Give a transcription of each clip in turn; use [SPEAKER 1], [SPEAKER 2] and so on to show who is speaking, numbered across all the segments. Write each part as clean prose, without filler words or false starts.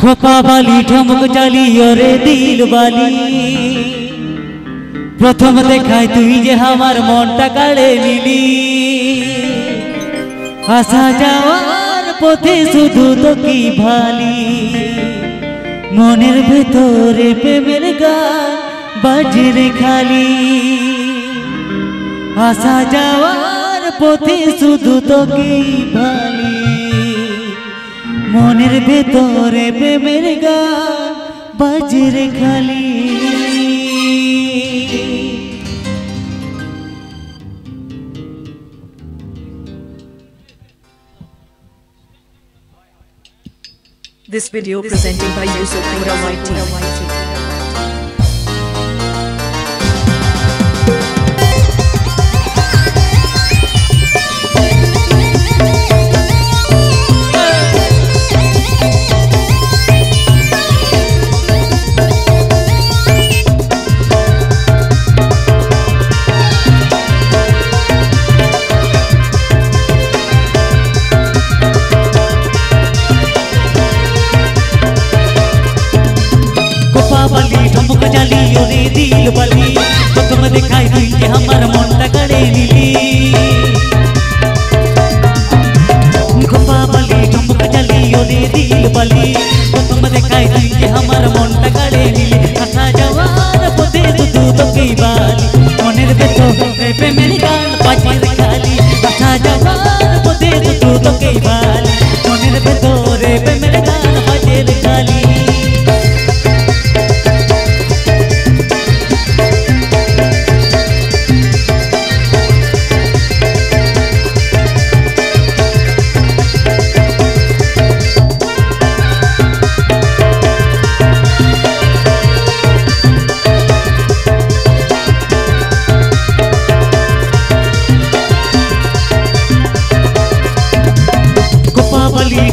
[SPEAKER 1] खोपा वाली ठमक जाली ओरे दिल वाली प्रथम देखाय तुई जे हमार मनटा काड़े निली आशा जावार पथे शुधु তোকেই ভালি মনের ভেতরে প্রেমের গান বাজে রে খালি आशा যাওয়ার পথে শুধু তোকেই ভালি মনের ভেতরে প্রেমের গান বাজে রে খালি।
[SPEAKER 2] This video presented by Yusuf Pura YT. ठमक जाली ओरे दिल वाली प्रथम देखाय तुई जे हमार मनटा काड़े निली खोपा वाली ठमक जाली ओरे दिल वाली प्रथम देखाय तुई जे हमार मनटा काड़े निली आशा যাওয়ার পথে শুধু তোকেই ভালি মনের ভেতরে প্রেমের গান বাজে রে খালি আশা যাওয়ার পথে শুধু তোকেই ভালি মনের ভেতরে প্রেমের গান বাজে রে খালি।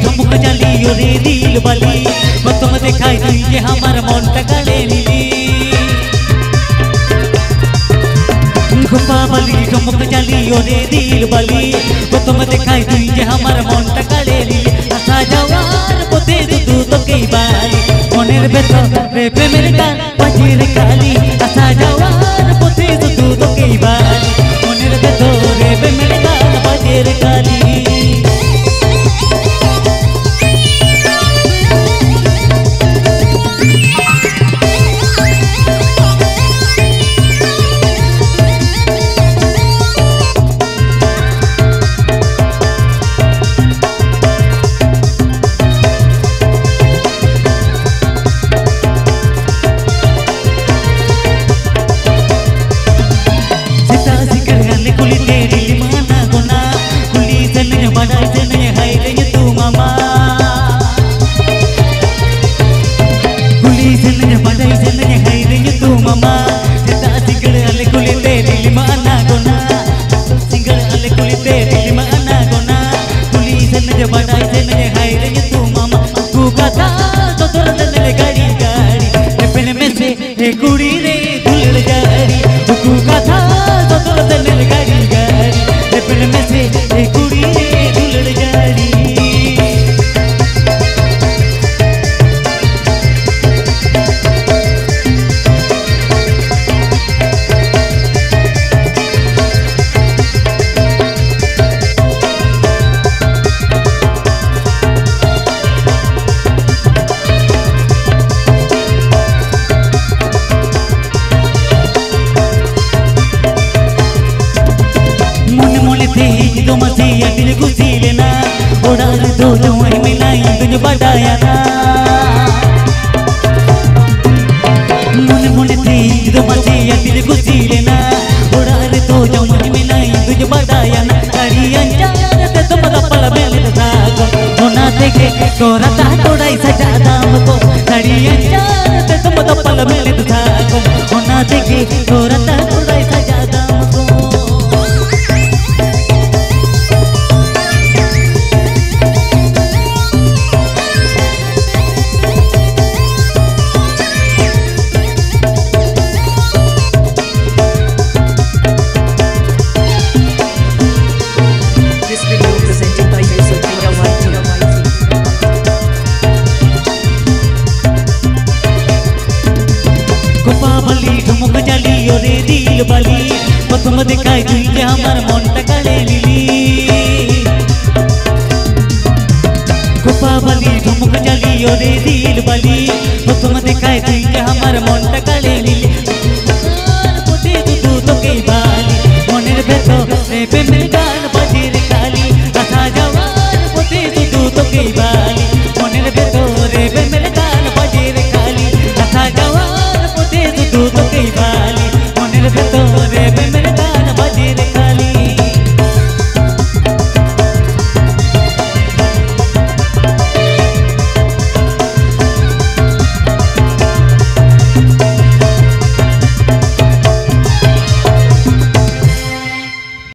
[SPEAKER 2] ठमक जाली ओरे दिल वाली प्रथम देखाय तुई जे हमार मनटा काड़े निली खोपा वाली ठमक जाली ओरे दिल वाली प्रथम देखाय तुई जे हमार मनटा काड़े निली आशा যাওয়ার পথে শুধু তোকেই ভালি মনের ভেতরে প্রেমের গান বাজে রে খালি আশা যাওয়ার পথে শুধু তোকেই ভালি মনের ভেতরে প্রেমের গান বাজে রে খালি। कुड़ी रे दुलड़ जारी हुकू का था तो दल गाड़ी गाड़ी फिल्म में से कुड़ी रे दुलड़ जारी। तो मसीहा दिल खुशी लेना उड़ार दो जवाई मिलाई तुझ बढ़ाया ना मन मन थी तो मसीहा दिल खुशी लेना उड़ार दो जवाई मिलाई तुझ बढ़ाया ना गाड़ी अंजार ते तुम दपल मेले सागो होना देखे कोरा ता तोड़ाई सजा दाम को गाड़ी अंजार ते तुम दपल मेले सागो होना देखे कोरा ता तोड़ाई सजा दाम को। This video presented by Yusuf Pura YT. বালি প্রথম দেখায় তুই যে আমার মন